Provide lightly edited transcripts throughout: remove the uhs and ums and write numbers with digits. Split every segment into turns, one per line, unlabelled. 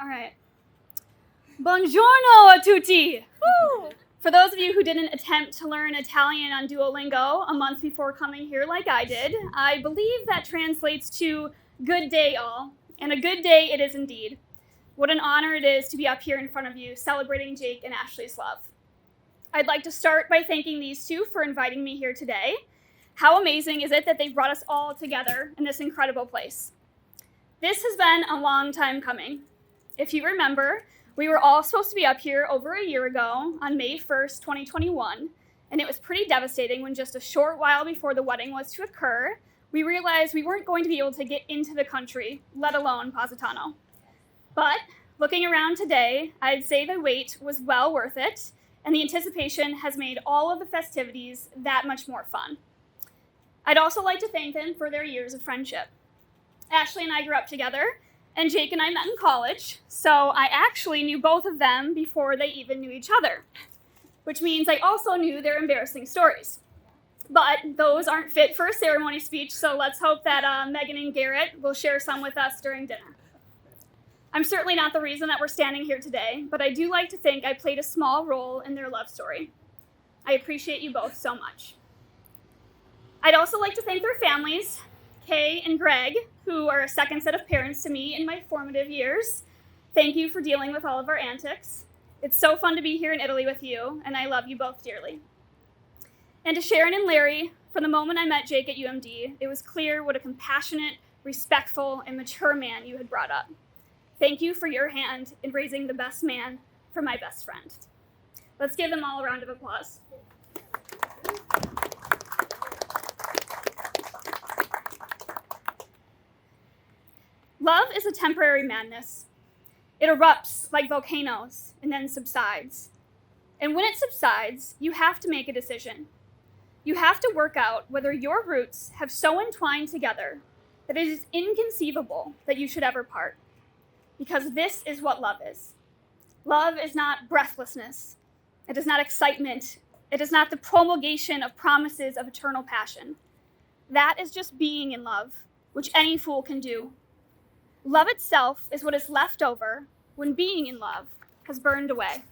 All right. Buongiorno a tutti! Woo! For those of you who didn't attempt to learn Italian on Duolingo a month before coming here like I did, I believe that translates to good day all, and a good day it is indeed. What an honor it is to be up here in front of you celebrating Jake and Ashley's love. I'd like to start by thanking these two for inviting me here today. How amazing is it that they've brought us all together in this incredible place? This has been a long time coming. If you remember, we were all supposed to be up here over a year ago on May 1st, 2021, and it was pretty devastating when just a short while before the wedding was to occur, we realized we weren't going to be able to get into the country, let alone Positano. But looking around today, I'd say the wait was well worth it, and the anticipation has made all of the festivities that much more fun. I'd also like to thank them for their years of friendship. Ashley and I grew up together, and Jake and I met in college, so I actually knew both of them before they even knew each other, which means I also knew their embarrassing stories. But those aren't fit for a ceremony speech, so let's hope that Megan and Garrett will share some with us during dinner. I'm certainly not the reason that we're standing here today, but I do like to think I played a small role in their love story. I appreciate you both so much. I'd also like to thank their families, Kay and Greg, who are a second set of parents to me in my formative years. Thank you for dealing with all of our antics. It's so fun to be here in Italy with you, and I love you both dearly. And to Sharon and Larry, from the moment I met Jake at UMD, it was clear what a compassionate, respectful, and mature man you had brought up. Thank you for your hand in raising the best man for my best friend. Let's give them all a round of applause. Love is a temporary madness. It erupts like volcanoes and then subsides. And when it subsides, you have to make a decision. You have to work out whether your roots have so entwined together that it is inconceivable that you should ever part. Because this is what love is. Love is not breathlessness. It is not excitement. It is not the promulgation of promises of eternal passion. That is just being in love, which any fool can do. Love itself is what is left over when being in love has burned away.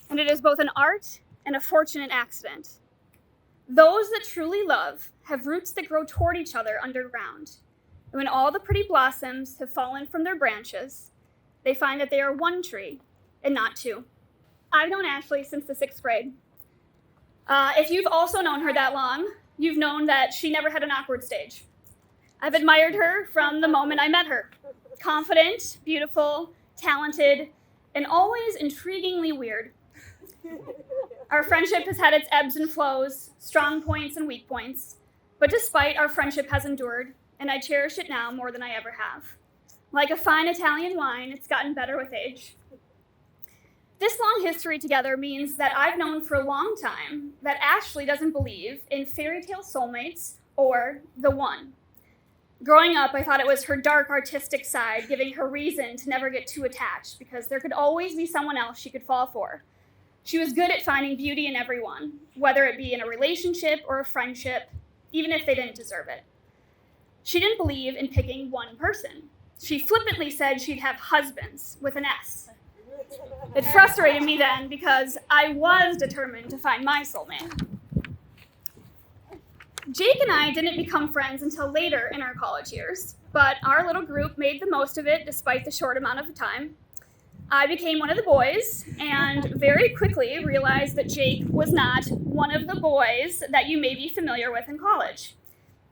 And it is both an art and a fortunate accident. Those that truly love have roots that grow toward each other underground. And when all the pretty blossoms have fallen from their branches, they find that they are one tree and not two. I've known Ashley since the 6th grade. If you've also known her that long, you've known that she never had an awkward stage. I've admired her from the moment I met her. Confident, beautiful, talented, and always intriguingly weird. Our friendship has had its ebbs and flows, strong points and weak points, but despite our friendship has endured, and I cherish it now more than I ever have. Like a fine Italian wine, it's gotten better with age. This long history together means that I've known for a long time that Ashley doesn't believe in fairy tale soulmates or the one. Growing up, I thought it was her dark artistic side giving her reason to never get too attached because there could always be someone else she could fall for. She was good at finding beauty in everyone, whether it be in a relationship or a friendship, even if they didn't deserve it. She didn't believe in picking one person. She flippantly said she'd have husbands with an S. It frustrated me then because I was determined to find my soulmate. Jake and I didn't become friends until later in our college years, but our little group made the most of it despite the short amount of time. I became one of the boys and very quickly realized that Jake was not one of the boys that you may be familiar with in college.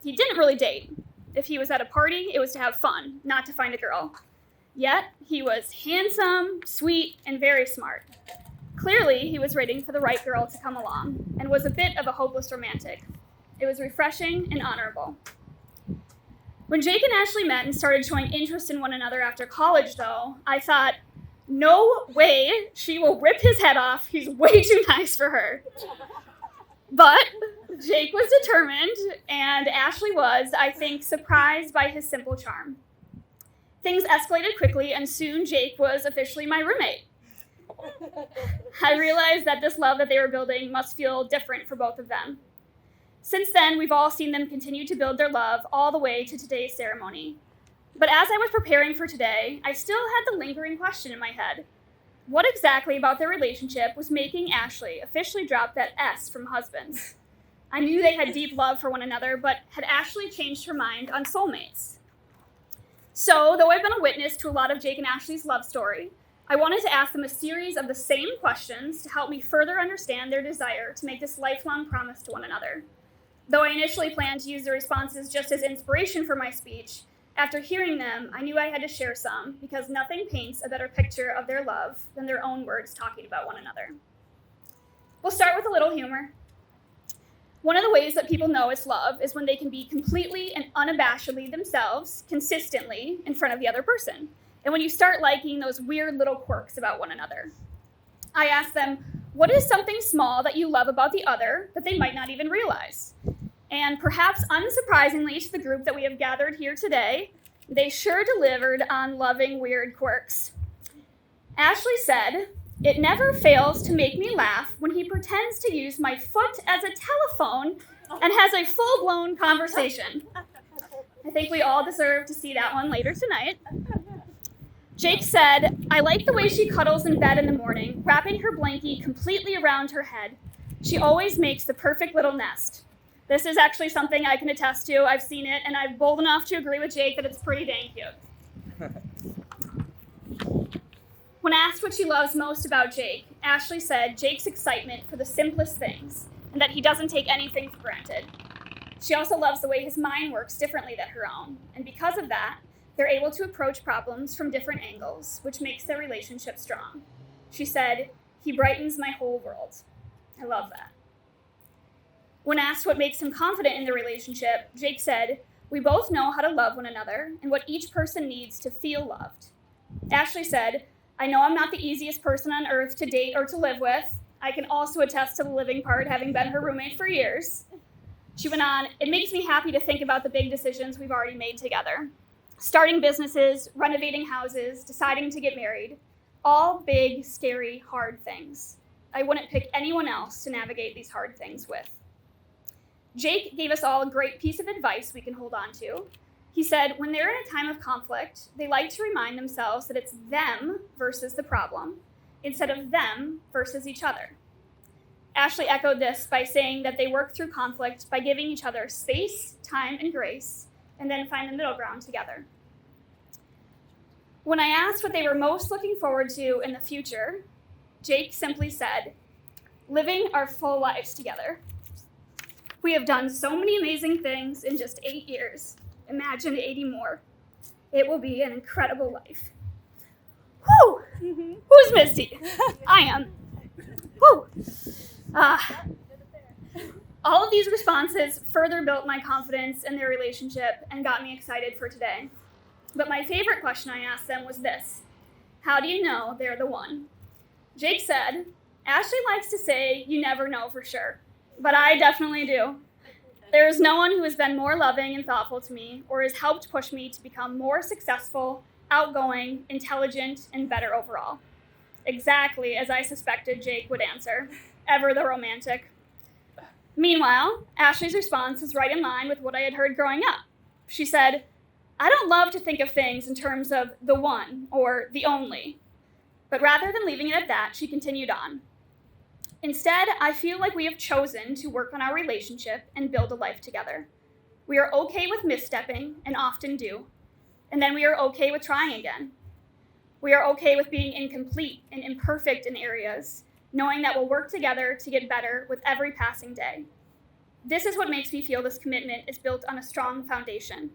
He didn't really date. If he was at a party, it was to have fun, not to find a girl. Yet, he was handsome, sweet, and very smart. Clearly, he was waiting for the right girl to come along and was a bit of a hopeless romantic. It was refreshing and honorable. When Jake and Ashley met and started showing interest in one another after college, though, I thought, no way, she will rip his head off. He's way too nice for her. But Jake was determined, and Ashley was, I think, surprised by his simple charm. Things escalated quickly, and soon Jake was officially my roommate. I realized that this love that they were building must feel different for both of them. Since then, we've all seen them continue to build their love all the way to today's ceremony. But as I was preparing for today, I still had the lingering question in my head. What exactly about their relationship was making Ashley officially drop that S from husbands? I knew they had deep love for one another, but had Ashley changed her mind on soulmates? So, though I've been a witness to a lot of Jake and Ashley's love story, I wanted to ask them a series of the same questions to help me further understand their desire to make this lifelong promise to one another. Though I initially planned to use the responses just as inspiration for my speech, after hearing them, I knew I had to share some because nothing paints a better picture of their love than their own words talking about one another. We'll start with a little humor. One of the ways that people know it's love is when they can be completely and unabashedly themselves, consistently, in front of the other person. And when you start liking those weird little quirks about one another. I asked them, what is something small that you love about the other that they might not even realize? And perhaps unsurprisingly to the group that we have gathered here today, they sure delivered on loving weird quirks. Ashley said, it never fails to make me laugh when he pretends to use my foot as a telephone and has a full-blown conversation. I think we all deserve to see that one later tonight. Jake said, I like the way she cuddles in bed in the morning, wrapping her blankie completely around her head. She always makes the perfect little nest. This is actually something I can attest to. I've seen it, and I'm bold enough to agree with Jake that it's pretty dang cute. When asked what she loves most about Jake, Ashley said Jake's excitement for the simplest things, and that he doesn't take anything for granted. She also loves the way his mind works differently than her own, and because of that, they're able to approach problems from different angles, which makes their relationship strong. She said, he brightens my whole world. I love that. When asked what makes him confident in the relationship, Jake said, we both know how to love one another and what each person needs to feel loved. Ashley said, I know I'm not the easiest person on earth to date or to live with. I can also attest to the living part, having been her roommate for years. She went on, it makes me happy to think about the big decisions we've already made together. Starting businesses, renovating houses, deciding to get married. All big, scary, hard things. I wouldn't pick anyone else to navigate these hard things with. Jake gave us all a great piece of advice we can hold on to. He said, when they're in a time of conflict, they like to remind themselves that it's them versus the problem, instead of them versus each other. Ashley echoed this by saying that they work through conflict by giving each other space, time, and grace, and then find the middle ground together. When I asked what they were most looking forward to in the future, Jake simply said, living our full lives together. We have done so many amazing things in just 8 years. Imagine 80 more. It will be an incredible life. Whew! Mm-hmm. Who's Misty? I am. Whew! All of these responses further built my confidence in their relationship and got me excited for today. But my favorite question I asked them was this: how do you know they're the one? Jake said, Ashley likes to say you never know for sure, but I definitely do. There is no one who has been more loving and thoughtful to me or has helped push me to become more successful, outgoing, intelligent, and better overall. Exactly as I suspected Jake would answer, ever the romantic. Meanwhile, Ashley's response was right in line with what I had heard growing up. She said, I don't love to think of things in terms of the one or the only. But rather than leaving it at that, she continued on. Instead, I feel like we have chosen to work on our relationship and build a life together. We are okay with misstepping, and often do. And then we are okay with trying again. We are okay with being incomplete and imperfect in areas, knowing that we'll work together to get better with every passing day. This is what makes me feel this commitment is built on a strong foundation.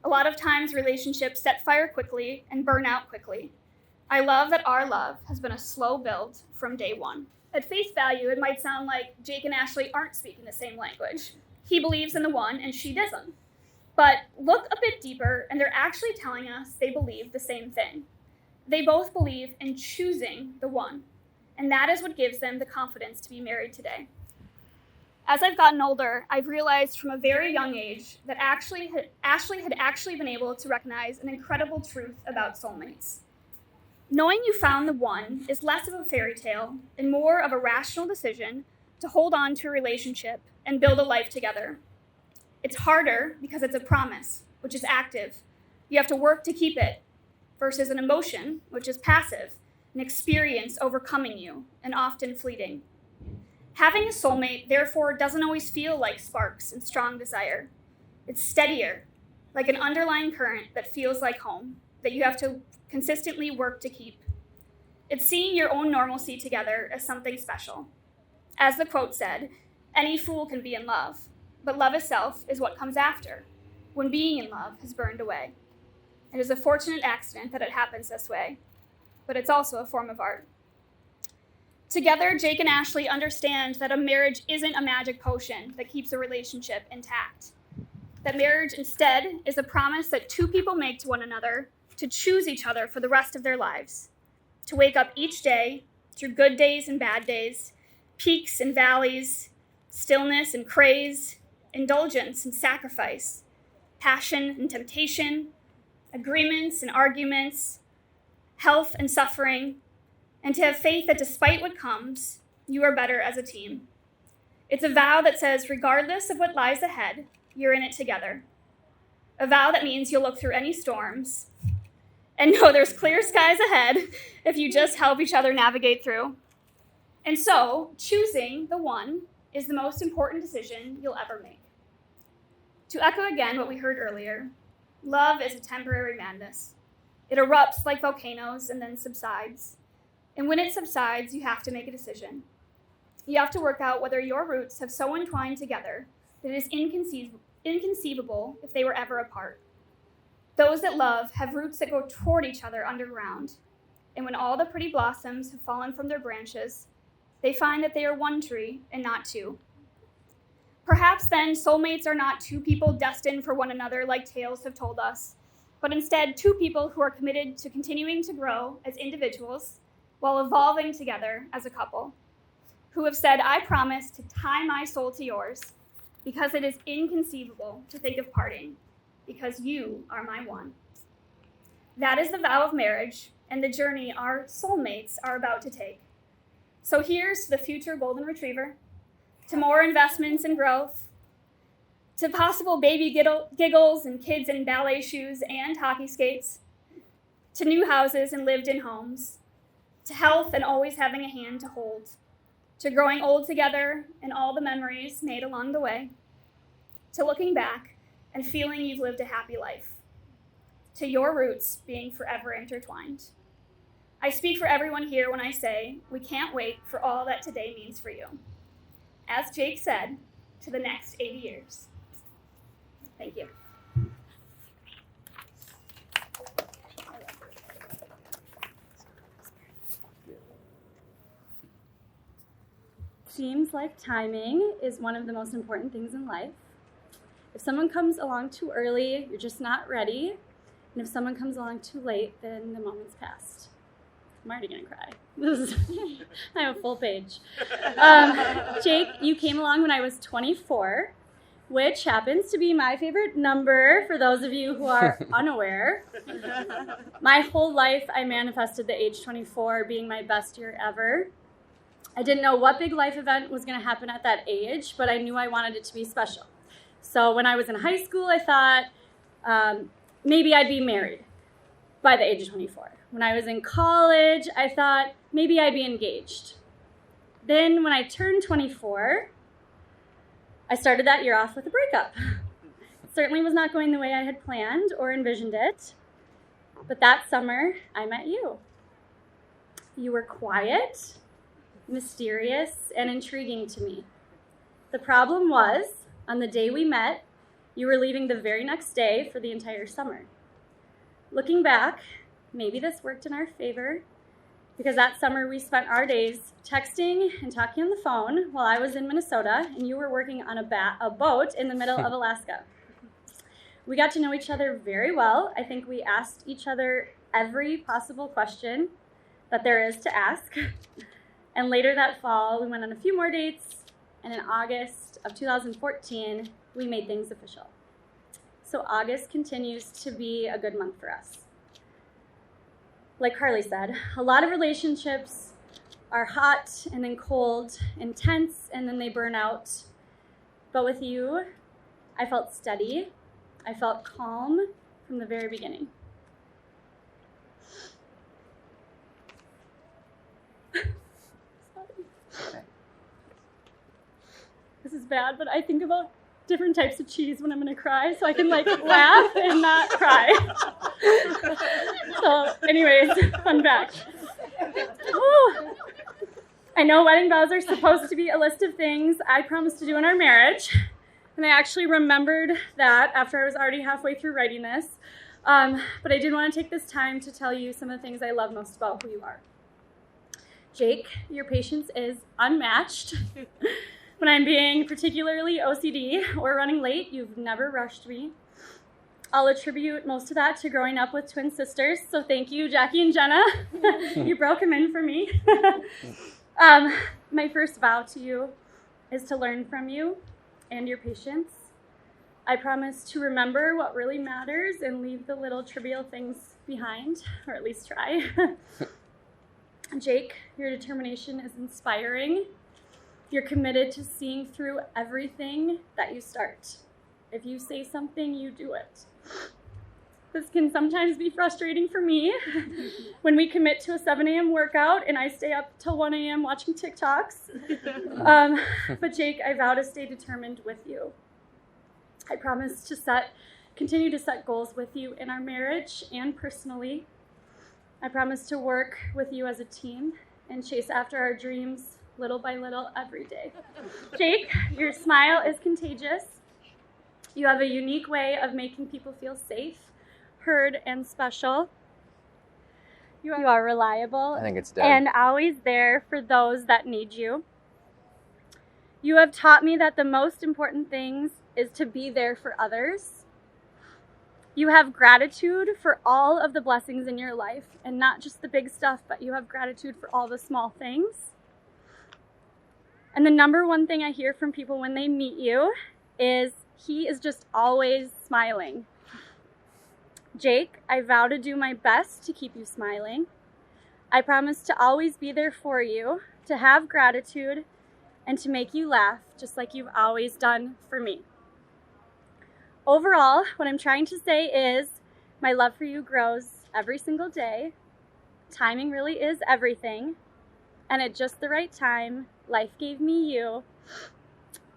A lot of times relationships set fire quickly and burn out quickly. I love that our love has been a slow build from day one. At face value, it might sound like Jake and Ashley aren't speaking the same language. He believes in the one and she doesn't. But look a bit deeper and they're actually telling us they believe the same thing. They both believe in choosing the one. And that is what gives them the confidence to be married today. As I've gotten older, I've realized from a very young age that Ashley had actually been able to recognize an incredible truth about soulmates. Knowing you found the one is less of a fairy tale and more of a rational decision to hold on to a relationship and build a life together. It's harder because it's a promise, which is active, You have to work to keep it, versus an emotion, which is passive, an experience overcoming you and often fleeting. Having a soulmate, therefore, doesn't always feel like sparks and strong desire. It's steadier, like an underlying current that feels like home, that you have to consistently work to keep. It's seeing your own normalcy together as something special. As the quote said, any fool can be in love, but love itself is what comes after, when being in love has burned away. It is a fortunate accident that it happens this way, but it's also a form of art. Together, Jake and Ashley understand that a marriage isn't a magic potion that keeps a relationship intact. That marriage instead is a promise that two people make to one another to choose each other for the rest of their lives, to wake up each day through good days and bad days, peaks and valleys, stillness and craze, indulgence and sacrifice, passion and temptation, agreements and arguments, health and suffering, and to have faith that despite what comes, you are better as a team. It's a vow that says, regardless of what lies ahead, you're in it together. A vow that means you'll look through any storms and know there's clear skies ahead if you just help each other navigate through. And so, choosing the one is the most important decision you'll ever make. To echo again what we heard earlier, love is a temporary madness. It erupts like volcanoes and then subsides. And when it subsides, you have to make a decision. You have to work out whether your roots have so entwined together that it is inconceivable if they were ever apart. Those that love have roots that go toward each other underground. And when all the pretty blossoms have fallen from their branches, they find that they are one tree and not two. Perhaps then soulmates are not two people destined for one another like tales have told us, but instead two people who are committed to continuing to grow as individuals while evolving together as a couple, who have said, I promise to tie my soul to yours because it is inconceivable to think of parting, because you are my one. That is the vow of marriage and the journey our soulmates are about to take. So here's to the future golden retriever, to more investments and growth, to possible baby giggles and kids in ballet shoes and hockey skates, to new houses and lived-in homes, to health and always having a hand to hold, to growing old together and all the memories made along the way, to looking back and feeling you've lived a happy life, to your roots being forever intertwined. I speak for everyone here when I say we can't wait for all that today means for you. As Jake said, to the next 80 years. Thank you.
Seems like timing is one of the most important things in life. If someone comes along too early, you're just not ready. And if someone comes along too late, then the moment's passed. I'm already gonna cry. I have a full page. Jake, you came along when I was 24, which happens to be my favorite number for those of you who are unaware. My whole life, I manifested the age 24 being my best year ever. I didn't know what big life event was going to happen at that age, but I knew I wanted it to be special. So when I was in high school, I thought maybe I'd be married by the age of 24. When I was in college, I thought maybe I'd be engaged. Then when I turned 24, I started that year off with a breakup. It certainly was not going the way I had planned or envisioned it. But that summer, I met you. You were quiet, mysterious, and intriguing to me. The problem was, on the day we met, you were leaving the very next day for the entire summer. Looking back, maybe this worked in our favor, because that summer we spent our days texting and talking on the phone while I was in Minnesota and you were working on a boat in the middle of Alaska. We got to know each other very well. I think we asked each other every possible question that there is to ask. And later that fall, we went on a few more dates, and in August of 2014, we made things official. So August continues to be a good month for us. Like Carly said, a lot of relationships are hot and then cold, intense, and then they burn out. But with you, I felt steady, I felt calm, from the very beginning. This is bad, but I think about different types of cheese when I'm going to cry, so I can laugh and not cry. So anyways, fun fact. Woo. I know wedding vows are supposed to be a list of things I promised to do in our marriage, and I actually remembered that after I was already halfway through writing this, but I did want to take this time to tell you some of the things I love most about who you are. Jake, your patience is unmatched. When I'm being particularly OCD or running late, you've never rushed me. I'll attribute most of that to growing up with twin sisters, so thank you, Jackie and Jenna. You broke them in for me. My first vow to you is to learn from you and your patience. I promise to remember what really matters and leave the little trivial things behind, or at least try. Jake, your determination is inspiring. You're committed to seeing through everything that you start. If you say something, you do it. This can sometimes be frustrating for me when we commit to a 7 a.m. workout and I stay up till 1 a.m. watching TikToks. But Jake, I vow to stay determined with you. I promise to continue to set goals with you in our marriage and personally. I promise to work with you as a team and chase after our dreams little by little every day. Jake, your smile is contagious. You have a unique way of making people feel safe, heard, and special. You are reliable.
I think it's dead.
And always there for those that need you. You have taught me that the most important things is to be there for others. You have gratitude for all of the blessings in your life, and not just the big stuff, but you have gratitude for all the small things. And the number one thing I hear from people when they meet you is he is just always smiling. Jake, I vow to do my best to keep you smiling. I promise to always be there for you, to have gratitude, and to make you laugh, just like you've always done for me. Overall, what I'm trying to say is my love for you grows every single day. Timing really is everything. And at just the right time, life gave me you.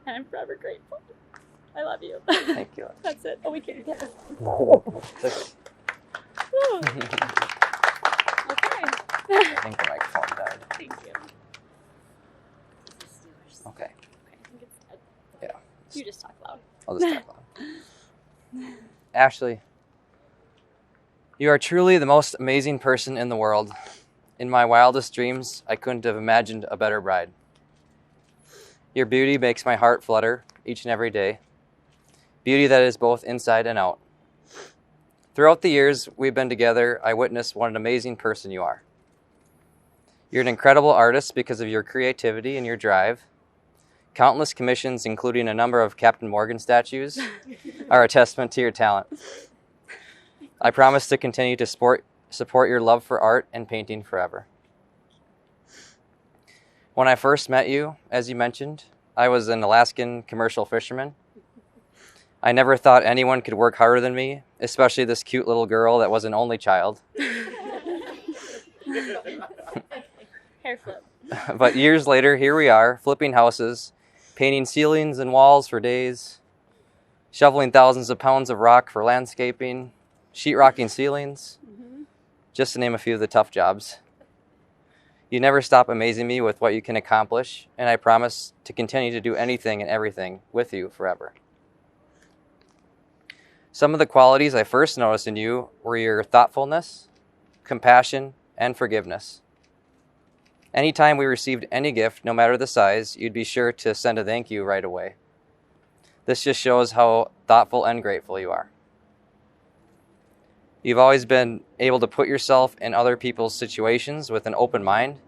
And I'm forever grateful. I love you.
Thank you.
That's it. Oh, we can't get it. Okay.
I think the microphone died.
Thank you.
Okay.
I think it's dead.
Yeah.
You just talk loud.
I'll just talk loud. Ashley, you are truly the most amazing person in the world. In my wildest dreams, I couldn't have imagined a better bride. Your beauty makes my heart flutter each and every day. Beauty that is both inside and out. Throughout the years we've been together, I witnessed what an amazing person you are. You're an incredible artist because of your creativity and your drive. Countless commissions, including a number of Captain Morgan statues, are a testament to your talent. I promise to continue to support your love for art and painting forever. When I first met you, as you mentioned, I was an Alaskan commercial fisherman. I never thought anyone could work harder than me, especially this cute little girl that was an only child.
Hair flip.
But years later, here we are, flipping houses, painting ceilings and walls for days, shoveling thousands of pounds of rock for landscaping, sheetrocking ceilings, just to name a few of the tough jobs. You never stop amazing me with what you can accomplish, and I promise to continue to do anything and everything with you forever. Some of the qualities I first noticed in you were your thoughtfulness, compassion, and forgiveness. Anytime we received any gift, no matter the size, you'd be sure to send a thank you right away. This just shows how thoughtful and grateful you are. You've always been able to put yourself in other people's situations with an open mind.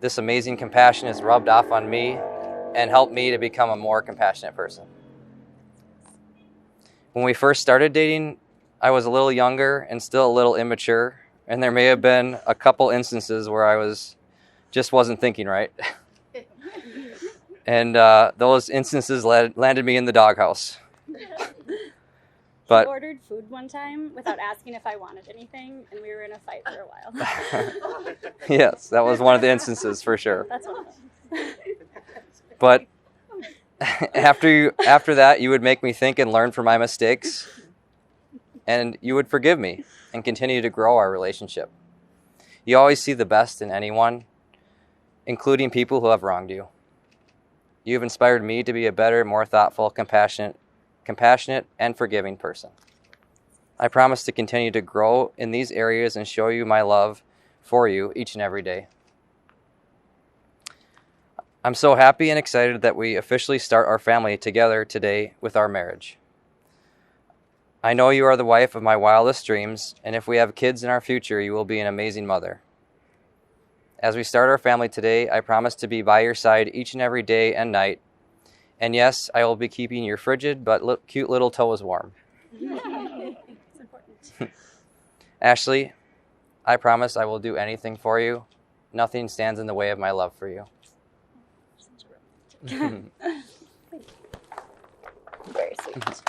This amazing compassion is rubbed off on me and helped me to become a more compassionate person. When we first started dating, I was a little younger and still a little immature, and there may have been a couple instances where I just wasn't thinking right. And those instances landed me in the doghouse. But
He ordered food one time without asking if I wanted anything, and we were in a fight for a while.
yes, that was one of the instances for sure.
That's one of them.
But after that, you would make me think and learn from my mistakes, and you would forgive me and continue to grow our relationship. You always see the best in anyone, including people who have wronged you. You have inspired me to be a better, more thoughtful, compassionate, and forgiving person. I promise to continue to grow in these areas and show you my love for you each and every day. I'm so happy and excited that we officially start our family together today with our marriage. I know you are the wife of my wildest dreams, and if we have kids in our future, you will be an amazing mother. As we start our family today, I promise to be by your side each and every day and night. And yes, I will be keeping your frigid but cute little toes warm.
It's important.
Ashley, I promise I will do anything for you. Nothing stands in the way of my love for you.
Very sweet.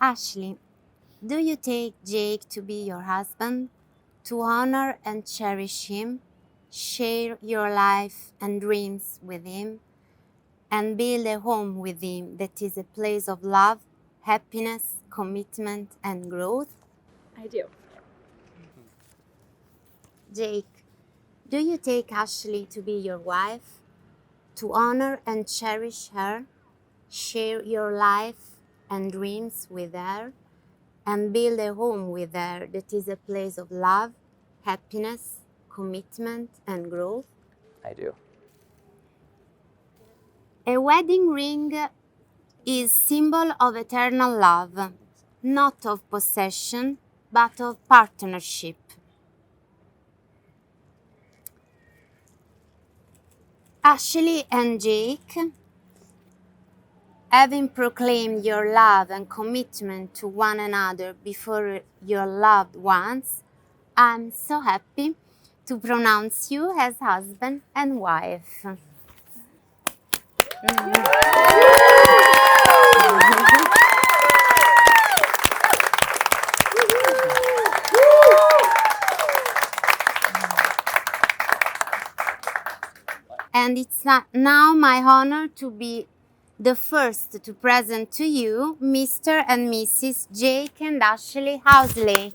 Ashley, do you take Jake to be your husband, to honor and cherish him, share your life and dreams with him, and build a home with him that is a place of love, happiness, commitment, and growth?
I do.
Jake, do you take Ashley to be your wife, to honor and cherish her, share your life and dreams with her, and build a home with her that is a place of love, happiness, commitment, and growth?
I do.
A wedding ring is symbol of eternal love, not of possession, but of partnership. Ashley and Jake, having proclaimed your love and commitment to one another before your loved ones, I'm so happy to pronounce you as husband and wife. And it's now my honor to be the first to present to you Mr. and Mrs. Jake and Ashley Housley.